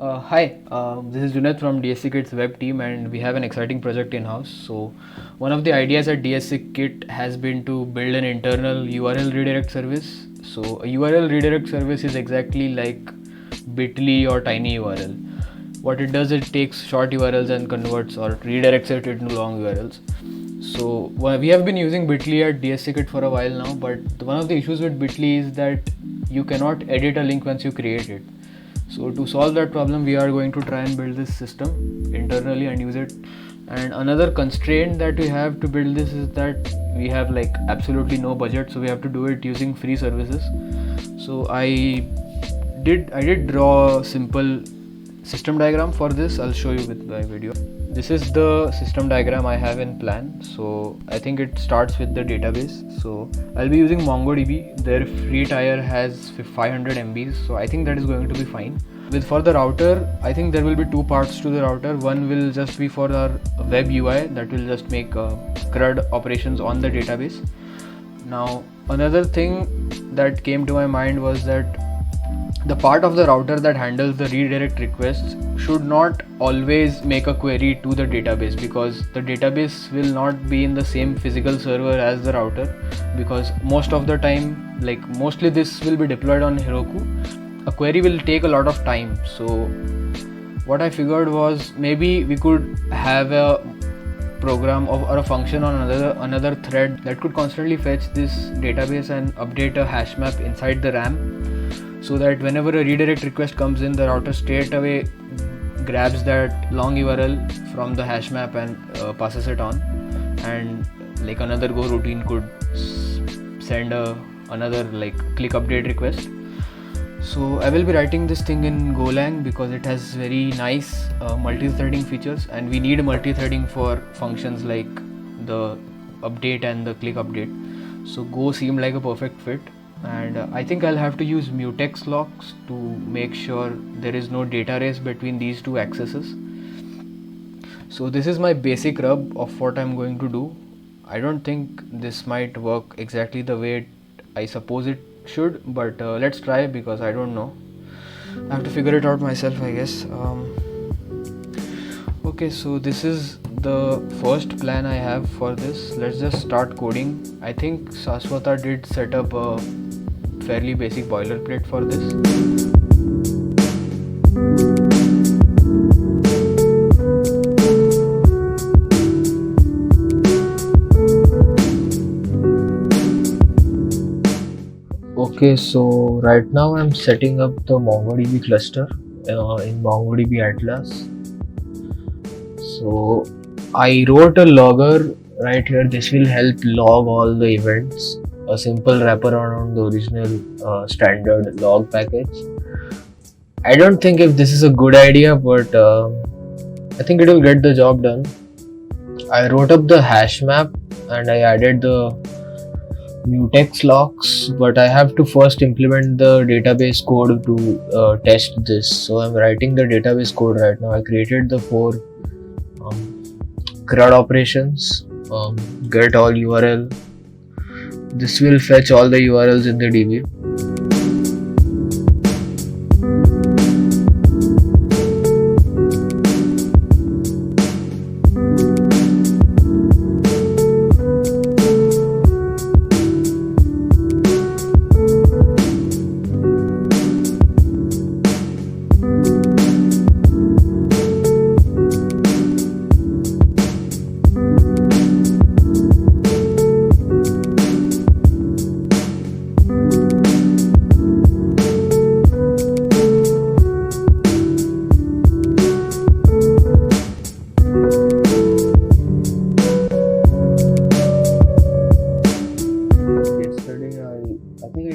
Hi, this is Junaid from DSC Kit's web team, and we have an exciting project in house. So, one of the ideas at DSC Kit has been to build an internal URL redirect service. So, a URL redirect service is exactly like Bitly or Tiny URL. What it does, it takes short URLs and converts or redirects it into long URLs. So we have been using Bitly at DSC Kit for a while now, but one of the issues with Bitly is that you cannot edit a link once you create it. So to solve that problem, we are going to try and build this system internally and use it. And another constraint that we have to build this is that we have like absolutely no budget, so we have to do it using free services. So I did draw a simple system diagram for this. I'll show you with my video. This is the system diagram I have in plan. So I think it starts with the database. So I'll be using MongoDB. Their free tier has 500 MBs, so I think that is going to be fine. For the router, I think there will be two parts to the router. One will just be for our web UI that will just make CRUD operations on the database. Now another thing that came to my mind was that the part of the router that handles the redirect requests should not always make a query to the database, because the database will not be in the same physical server as the router, because most of the time, like mostly this will be deployed on Heroku. A query will take a lot of time. So what I figured was maybe we could have a program or a function on another thread that could constantly fetch this database and update a hash map inside the RAM, so that whenever a redirect request comes in, the router straight away grabs that long URL from the hash map and passes it on, and like another Go routine could send another like click update request. So I will be writing this thing in Golang because it has very nice multi-threading features, and we need multi-threading for functions like the update and the click update. So Go seemed like a perfect fit, and I think I'll have to use mutex locks to make sure there is no data race between these two accesses. So this is my basic rub of what I'm going to do. I don't think this might work exactly the way I suppose it should, but let's try, because I don't know. I have to figure it out myself, I guess. Okay, so this is the first plan I have for this. Let's just start coding. I think Saswata did set up a fairly basic boilerplate for this. Okay, so right now I'm setting up the MongoDB cluster in MongoDB Atlas. So I wrote a logger right here. This will help log all the events. A simple wraparound on the original standard log package. I don't think if this is a good idea, but I think it will get the job done. I wrote up the hash map and I added the mutex locks, but I have to first implement the database code to test this. So I'm writing the database code right now. I created the 4 CRUD operations, get all URL. This will fetch all the URLs in the DB.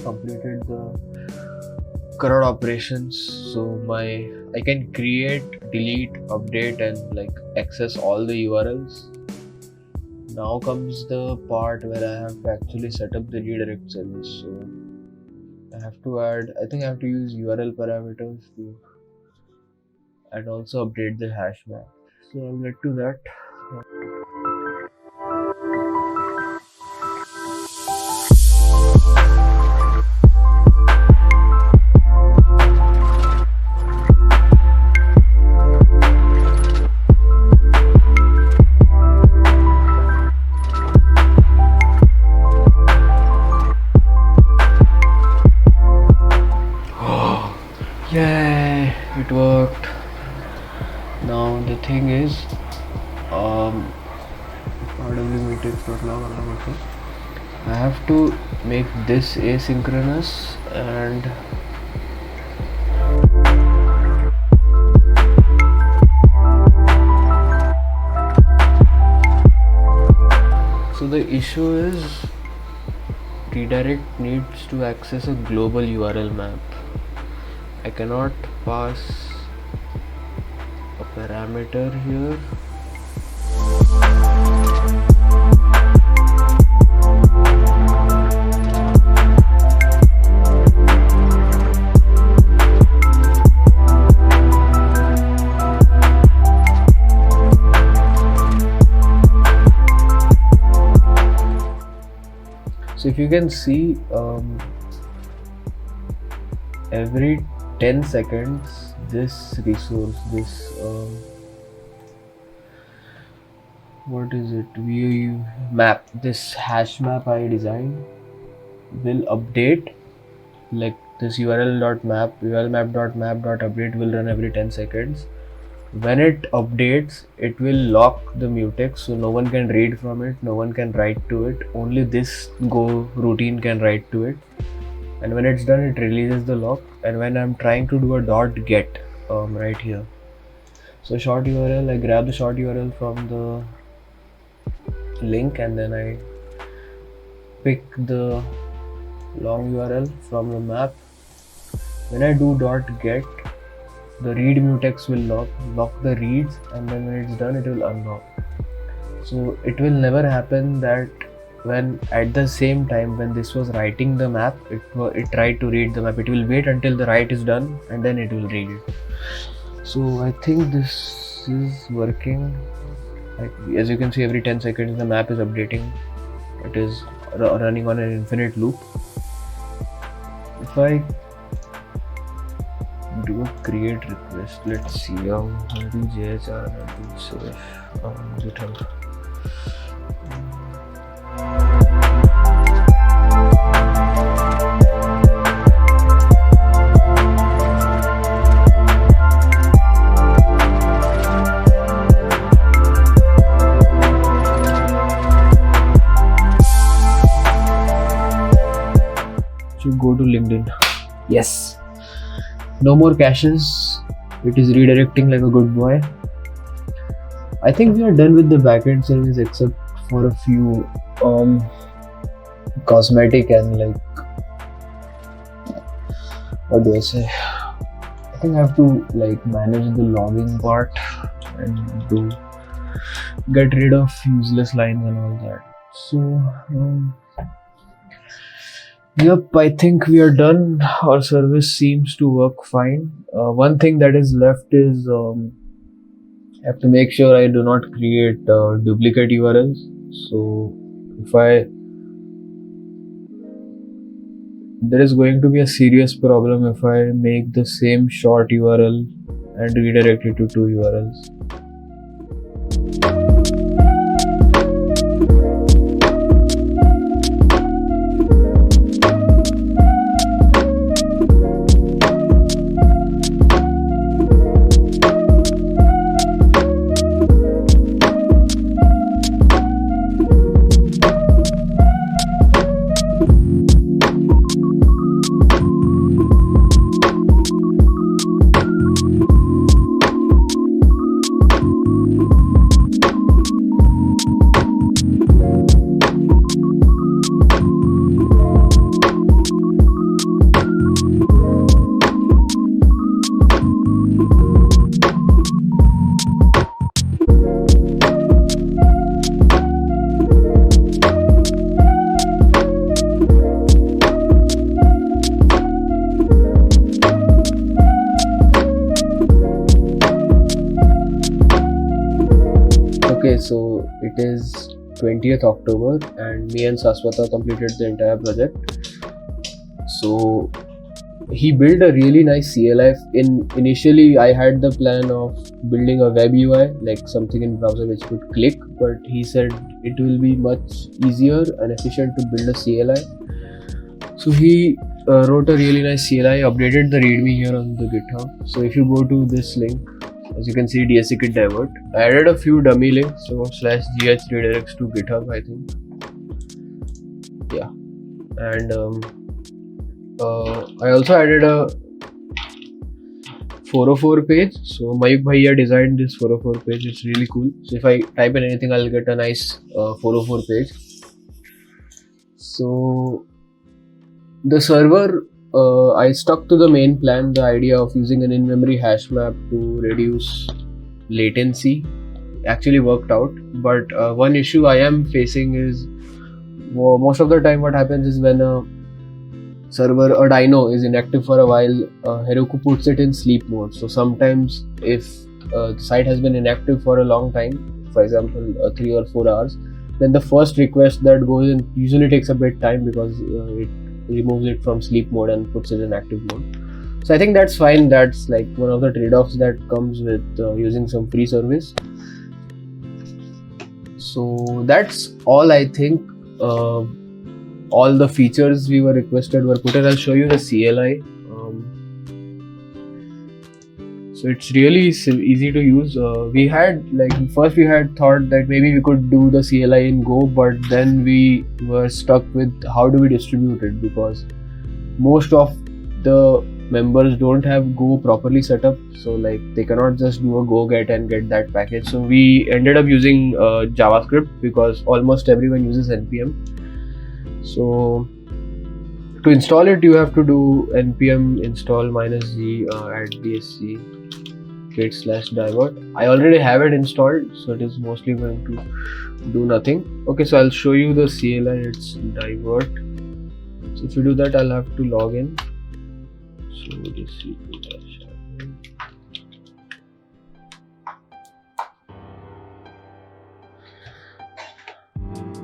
Completed the CRUD operations, so I can create, delete, update and like access all the URLs. Now comes the part where I have to actually set up the redirect service. So I have to use URL parameters to and also update the hash map. So I'll get to that. Okay, it worked. Now the thing is, RW meetings not log on. Okay, I have to make this asynchronous and so the issue is redirect needs to access a global URL map. I cannot pass a parameter here. So if you can see, every 10 seconds this resource, this what is it, we map, this hash map I designed will update, like this url.map.update will run every 10 seconds. When it updates, it will lock the mutex, so no one can read from it, no one can write to it, only this go routine can write to it. And when it's done, it releases the lock. And when I'm trying to do a .get right here, so short URL, I grab the short URL from the link and then I pick the long URL from the map. When I do .get, the read mutex will lock the reads, and then when it's done, it will unlock. So it will never happen that when at the same time when this was writing the map, it tried to read the map. It will wait until the write is done and then it will read it. So I think this is working. As you can see, every 10 seconds the map is updating. It is running on an infinite loop. If I do a create request, let's see, do JHR and do save GitHub. Should go to LinkedIn. Yes. No more caches. It is redirecting like a good boy. I think we are done with the backend service except for a few cosmetic and like, what do I say? I think I have to like manage the logging part and do get rid of useless lines and all that. So yep, I think we are done. Our service seems to work fine. One thing that is left is I have to make sure I do not create duplicate URLs. So there is going to be a serious problem if I make the same short URL and redirect it to two URLs. Okay, so it is 20th October and me and Saswata completed the entire project. So he built a really nice CLI. Initially I had the plan of building a web UI, like something in browser which could click, but he said it will be much easier and efficient to build a CLI. So he wrote a really nice CLI, updated the README here on the GitHub. So if you go to this link, as you can see, DSC Kit Divert. I added a few dummy links, so /gh redirects to GitHub, I think. Yeah, and I also added a 404 page. So Mayuk Bhaiya designed this 404 page. It's really cool. So if I type in anything, I'll get a nice 404 page. So the server, I stuck to the main plan, the idea of using an in-memory hash map to reduce latency actually worked out. But one issue I am facing is, most of the time what happens is when a server or dyno is inactive for a while, Heroku puts it in sleep mode. So sometimes if the site has been inactive for a long time, for example 3 or 4 hours, then the first request that goes in usually takes a bit time because it removes it from sleep mode and puts it in active mode. So I think that's fine. That's like one of the trade-offs that comes with using some free service. So that's all. I think all the features we were requested were put in. I'll show you the CLI. So it's really easy to use. We had first we had thought that maybe we could do the CLI in Go, but then we were stuck with how do we distribute it, because most of the members don't have Go properly set up. So they cannot just do a Go get and get that package. So we ended up using JavaScript because almost everyone uses NPM. So to install it, you have to do npm install -g at dsc kit /divert. I already have it installed, so it is mostly going to do nothing. Okay, so I'll show you the CLI. It's divert. So if you do that, I'll have to log in. So this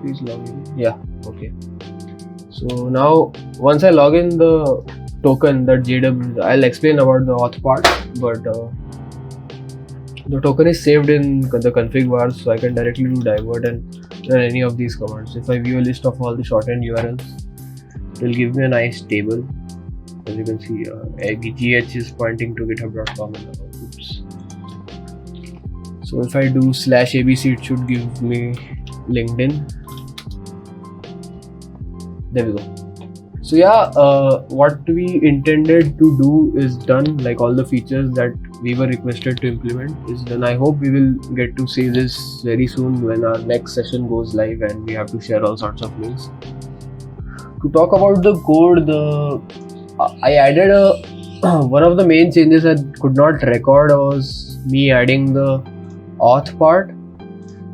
please log in. Yeah, okay. So now once I log in the token, that JW, I'll explain about the auth part, but the token is saved in the config var, so I can directly do divert and run any of these commands. If I view a list of all the shortened URLs, it will give me a nice table. As you can see, gh is pointing to github.com. Oops. So if I do /abc, it should give me LinkedIn. There we go. So yeah, what we intended to do is done. Like all the features that we were requested to implement is done. I hope we will get to see this very soon when our next session goes live and we have to share all sorts of links. To talk about the code, I added one of the main changes I could not record was me adding the auth part.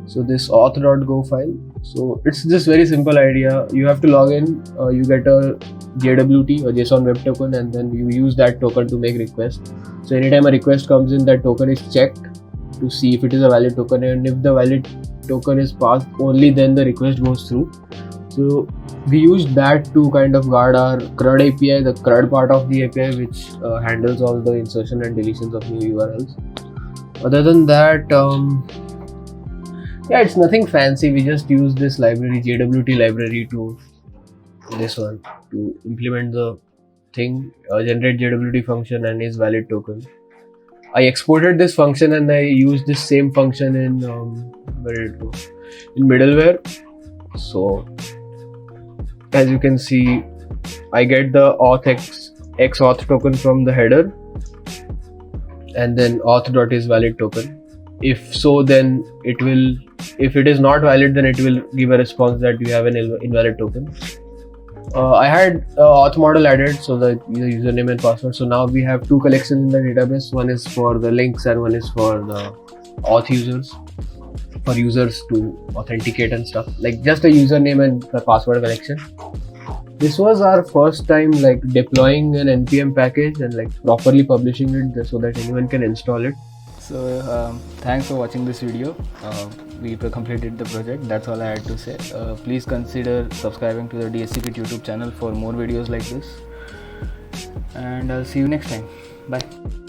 So this auth.go file. So it's this very simple idea. You have to log in, you get a JWT, a JSON Web Token, and then you use that token to make requests. So anytime a request comes in, that token is checked to see if it is a valid token, and if the valid token is passed, only then the request goes through. So we used that to kind of guard our CRUD API, the CRUD part of the API, which handles all the insertion and deletions of new URLs. Other than that, yeah, it's nothing fancy. We just use this library, JWT library, to implement the thing, generate JWT function and its valid token. I exported this function and I used this same function in where did it go? In middleware. So as you can see, I get the auth x auth token from the header, and then auth.is valid token. If so, then it will. If it is not valid, then it will give a response that you have an invalid token. I had auth model added, so the username and password. So now we have two collections in the database. One is for the links and one is for the auth users, for users to authenticate and stuff, like just a username and the password collection. This was our first time deploying an npm package and properly publishing it so that anyone can install it. So thanks for watching this video. We completed the project. That's all I had to say. Please consider subscribing to the DSC Kit YouTube channel for more videos like this, and I'll see you next time. Bye.